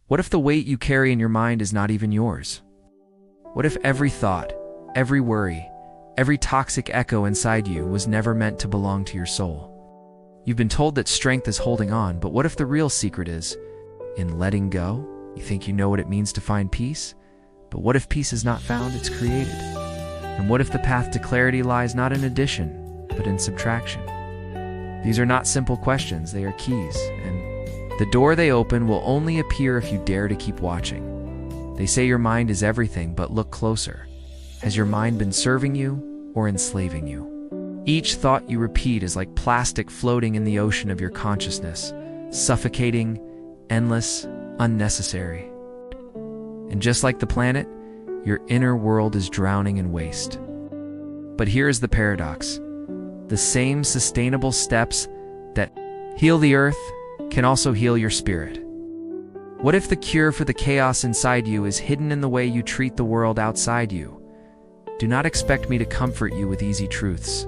What if the weight you carry in your mind is not even yours? What if every thought, every worry, every toxic echo inside you was never meant to belong to your soul? You've been told that strength is holding on, but what if the real secret is in letting go? You think you know what it means to find peace, but what if peace is not found, it's created? And what if the path to clarity lies not in addition, but in subtraction? These are not simple questions, they are keys, and the door they open will only appear if you dare to keep watching. They say your mind is everything, but look closer. Has your mind been serving you or enslaving you? Each thought you repeat is like plastic floating in the ocean of your consciousness, suffocating, endless, unnecessary. And just like the planet, your inner world is drowning in waste. But here is the paradox. The same sustainable steps that heal the earth can also heal your spirit. What if the cure for the chaos inside you is hidden in the way you treat the world outside you? Do not expect me to comfort you with easy truths.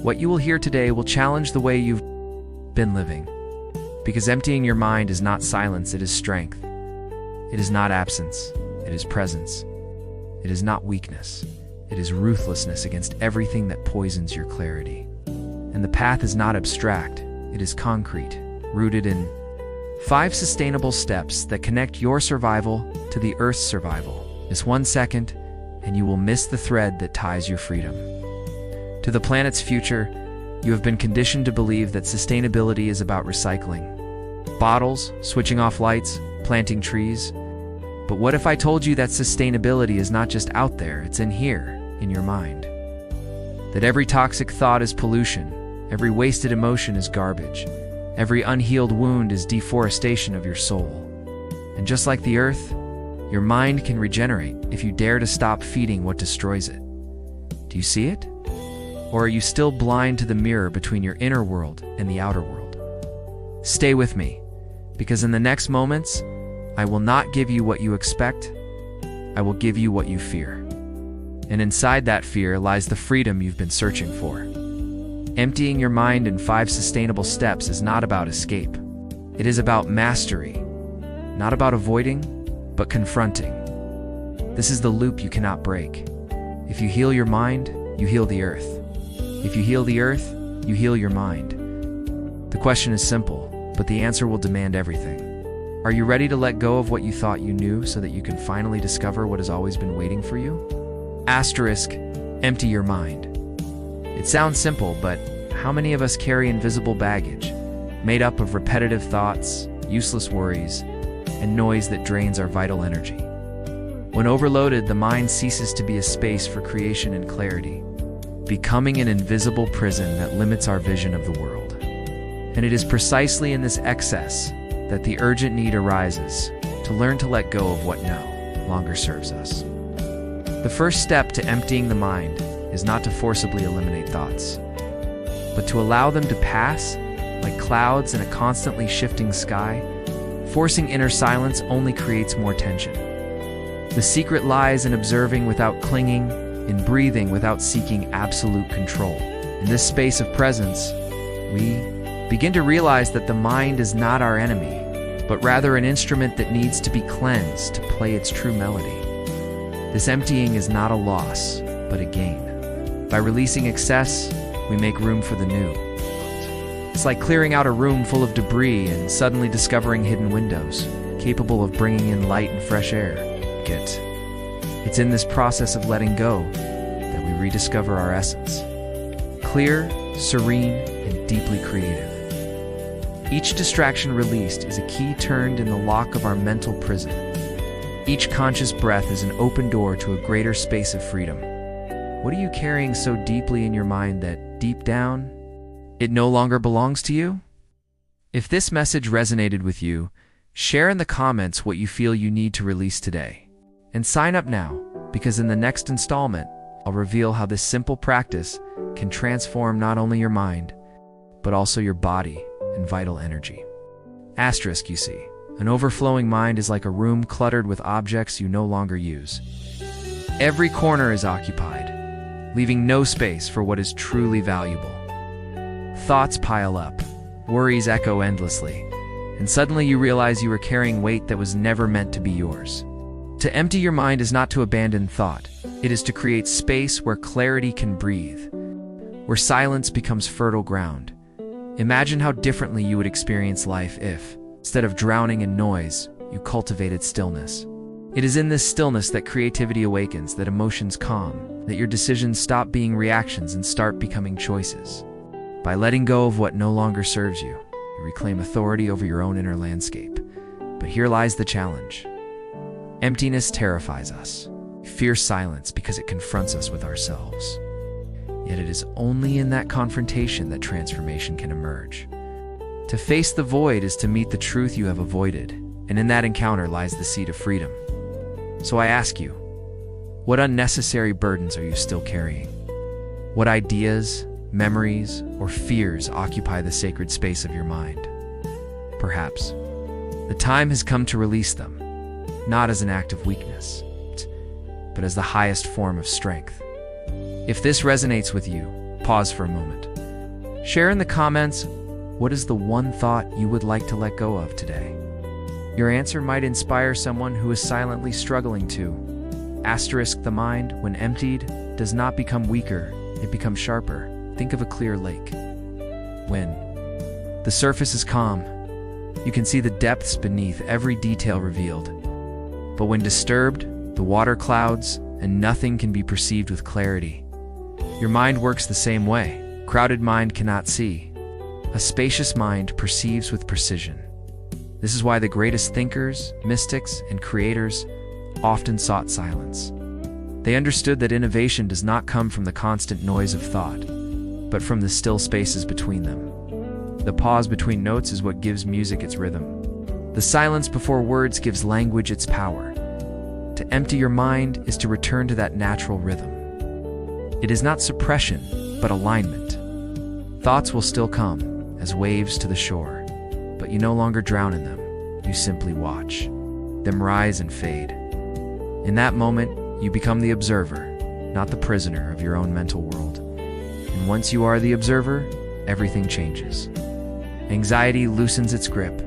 What you will hear today will challenge the way you've been living. Because emptying your mind is not silence, it is strength. It is not absence, it is presence. It is not weakness, it is ruthlessness against everything that poisons your clarity. And the path is not abstract, it is concrete, rooted in 5 sustainable steps that connect your survival to the Earth's survival. Miss 1 second, and you will miss the thread that ties your freedom. To the planet's future, you have been conditioned to believe that sustainability is about recycling. Bottles, switching off lights, planting trees. But what if I told you that sustainability is not just out there, it's in here, in your mind? That every toxic thought is pollution, every wasted emotion is garbage, every unhealed wound is deforestation of your soul. And just like the earth, your mind can regenerate if you dare to stop feeding what destroys it. Do you see it? Or are you still blind to the mirror between your inner world and the outer world? Stay with me, because in the next moments, I will not give you what you expect, I will give you what you fear. And inside that fear lies the freedom you've been searching for. Emptying your mind in 5 sustainable steps is not about escape. It is about mastery, not about avoiding, but confronting. This is the loop you cannot break. If you heal your mind, you heal the earth. If you heal the earth, you heal your mind. The question is simple, but the answer will demand everything. Are you ready to let go of what you thought you knew so that you can finally discover what has always been waiting for you? Asterisk, empty your mind. It sounds simple, but how many of us carry invisible baggage, made up of repetitive thoughts, useless worries, and noise that drains our vital energy? When overloaded, the mind ceases to be a space for creation and clarity, becoming an invisible prison that limits our vision of the world. And it is precisely in this excess that the urgent need arises to learn to let go of what no longer serves us. The first step to emptying the mind is not to forcibly eliminate thoughts, but to allow them to pass like clouds in a constantly shifting sky. Forcing inner silence only creates more tension. The secret lies in observing without clinging, in breathing without seeking absolute control. In this space of presence, we begin to realize that the mind is not our enemy, but rather an instrument that needs to be cleansed to play its true melody. This emptying is not a loss, but a gain. By releasing excess, we make room for the new. It's like clearing out a room full of debris and suddenly discovering hidden windows, capable of bringing in light and fresh air. It's in this process of letting go that we rediscover our essence. Clear, serene, and deeply creative. Each distraction released is a key turned in the lock of our mental prison. Each conscious breath is an open door to a greater space of freedom. What are you carrying so deeply in your mind that, deep down, it no longer belongs to you? If this message resonated with you, share in the comments what you feel you need to release today. And sign up now, because in the next installment, I'll reveal how this simple practice can transform not only your mind, but also your body and vital energy. Asterisk, you see, an overflowing mind is like a room cluttered with objects you no longer use. Every corner is occupied, leaving no space for what is truly valuable. Thoughts pile up, worries echo endlessly, and suddenly you realize you were carrying weight that was never meant to be yours. To empty your mind is not to abandon thought. It is to create space where clarity can breathe, where silence becomes fertile ground. Imagine how differently you would experience life if, instead of drowning in noise, you cultivated stillness. It is in this stillness that creativity awakens, that emotions calm, that your decisions stop being reactions and start becoming choices. By letting go of what no longer serves you, you reclaim authority over your own inner landscape. But here lies the challenge. Emptiness terrifies us. We fear silence because it confronts us with ourselves. Yet it is only in that confrontation that transformation can emerge. To face the void is to meet the truth you have avoided, and in that encounter lies the seed of freedom. So I ask you, what unnecessary burdens are you still carrying? What ideas, memories, or fears occupy the sacred space of your mind? Perhaps the time has come to release them, not as an act of weakness, but as the highest form of strength. If this resonates with you, pause for a moment. Share in the comments, what is the one thought you would like to let go of today? Your answer might inspire someone who is silently struggling to. Asterisk, the mind, when emptied, does not become weaker, it becomes sharper. Think of a clear lake. When the surface is calm, you can see the depths beneath, every detail revealed. But when disturbed, the water clouds, and nothing can be perceived with clarity. Your mind works the same way. Crowded mind cannot see. A spacious mind perceives with precision. This is why the greatest thinkers, mystics, and creators often sought silence. They understood that innovation does not come from the constant noise of thought, but from the still spaces between them. The pause between notes is what gives music its rhythm. The silence before words gives language its power. To empty your mind is to return to that natural rhythm. It is not suppression, but alignment. Thoughts will still come as waves to the shore, but you no longer drown in them. You simply watch them rise and fade. In that moment, you become the observer, not the prisoner of your own mental world. And once you are the observer, everything changes. Anxiety loosens its grip,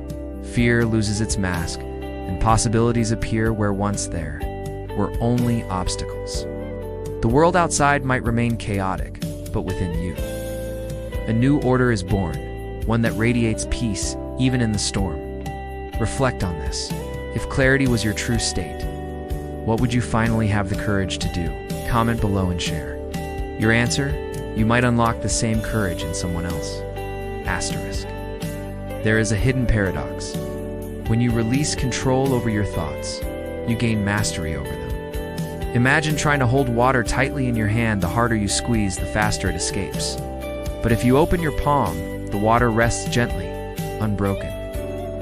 fear loses its mask, and possibilities appear where once there were only obstacles. The world outside might remain chaotic, but within you, a new order is born, one that radiates peace even in the storm. Reflect on this. If clarity was your true state, what would you finally have the courage to do? Comment below and share. Your answer? You might unlock the same courage in someone else. Asterisk. There is a hidden paradox. When you release control over your thoughts, you gain mastery over them. Imagine trying to hold water tightly in your hand. The harder you squeeze, the faster it escapes. But if you open your palm, the water rests gently, unbroken.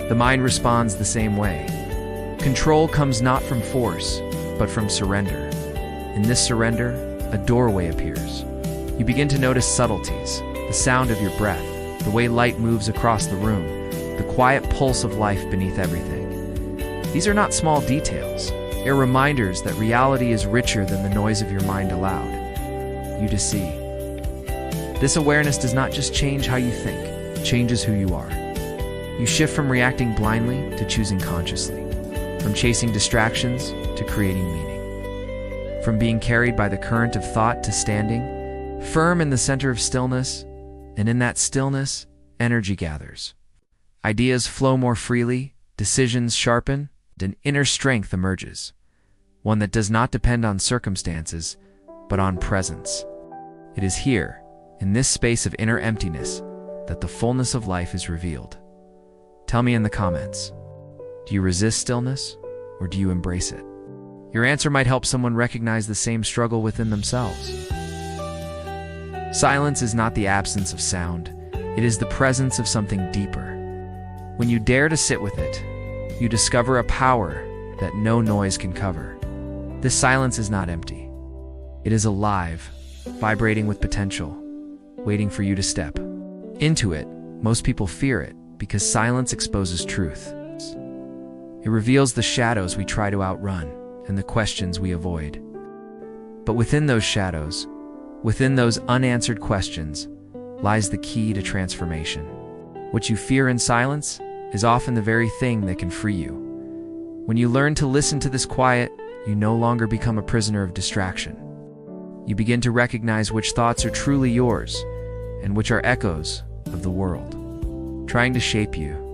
The mind responds the same way. Control comes not from force, but from surrender. In this surrender, a doorway appears. You begin to notice subtleties, the sound of your breath, the way light moves across the room, the quiet pulse of life beneath everything. These are not small details. They're reminders that reality is richer than the noise of your mind allowed you to see. This awareness does not just change how you think, it changes who you are. You shift from reacting blindly to choosing consciously, from chasing distractions to creating meaning, from being carried by the current of thought to standing firm in the center of stillness, and in that stillness, energy gathers. Ideas flow more freely, decisions sharpen, and inner strength emerges, one that does not depend on circumstances, but on presence. It is here, in this space of inner emptiness, that the fullness of life is revealed. Tell me in the comments, do you resist stillness, or do you embrace it? Your answer might help someone recognize the same struggle within themselves. Silence is not the absence of sound, it is the presence of something deeper. When you dare to sit with it, you discover a power that no noise can cover. This silence is not empty. It is alive, vibrating with potential, waiting for you to step into it. Most people fear it because silence exposes truth. It reveals the shadows we try to outrun and the questions we avoid. But within those shadows, within those unanswered questions, lies the key to transformation. What you fear in silence is often the very thing that can free you. When you learn to listen to this quiet, you no longer become a prisoner of distraction. You begin to recognize which thoughts are truly yours and which are echoes of the world, trying to shape you.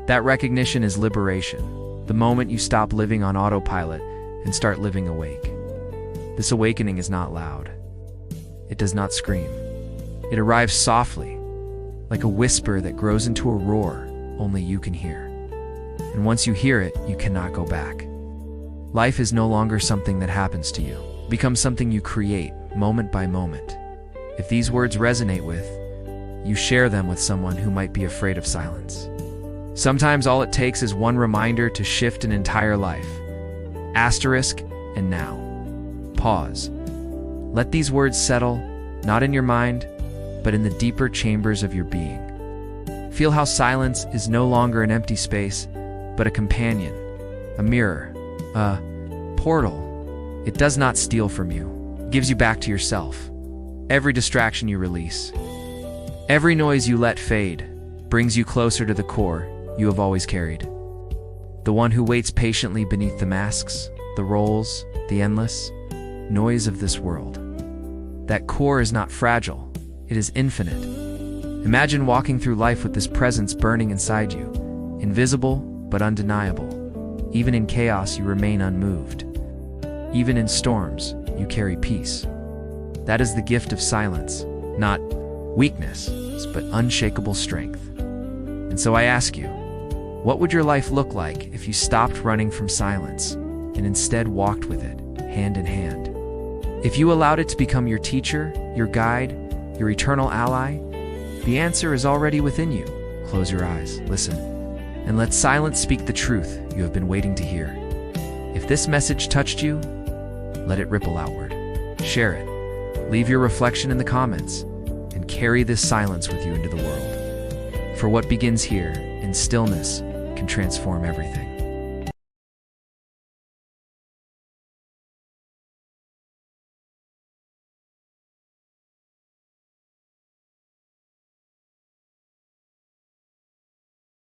That recognition is liberation, the moment you stop living on autopilot and start living awake. This awakening is not loud. It does not scream. It arrives softly, like a whisper that grows into a roar only you can hear. And once you hear it, you cannot go back. Life is no longer something that happens to you. It becomes something you create, moment by moment. If these words resonate with, you share them with someone who might be afraid of silence. Sometimes all it takes is one reminder to shift an entire life. Asterisk, and now. Pause. Let these words settle, not in your mind, but in the deeper chambers of your being. Feel how silence is no longer an empty space, but a companion, a mirror, a portal. It does not steal from you. It gives you back to yourself. Every distraction you release, every noise you let fade, brings you closer to the core you have always carried. The one who waits patiently beneath the masks, the roles, the endless noise of this world. That core is not fragile, it is infinite. Imagine walking through life with this presence burning inside you, invisible but undeniable. Even in chaos, you remain unmoved. Even in storms, you carry peace. That is the gift of silence, not weakness, but unshakable strength. And so I ask you, what would your life look like if you stopped running from silence and instead walked with it, hand in hand? If you allowed it to become your teacher, your guide, your eternal ally, the answer is already within you. Close your eyes, listen, and let silence speak the truth you have been waiting to hear. If this message touched you, let it ripple outward. Share it. Leave your reflection in the comments, and carry this silence with you into the world. For what begins here, in stillness, can transform everything.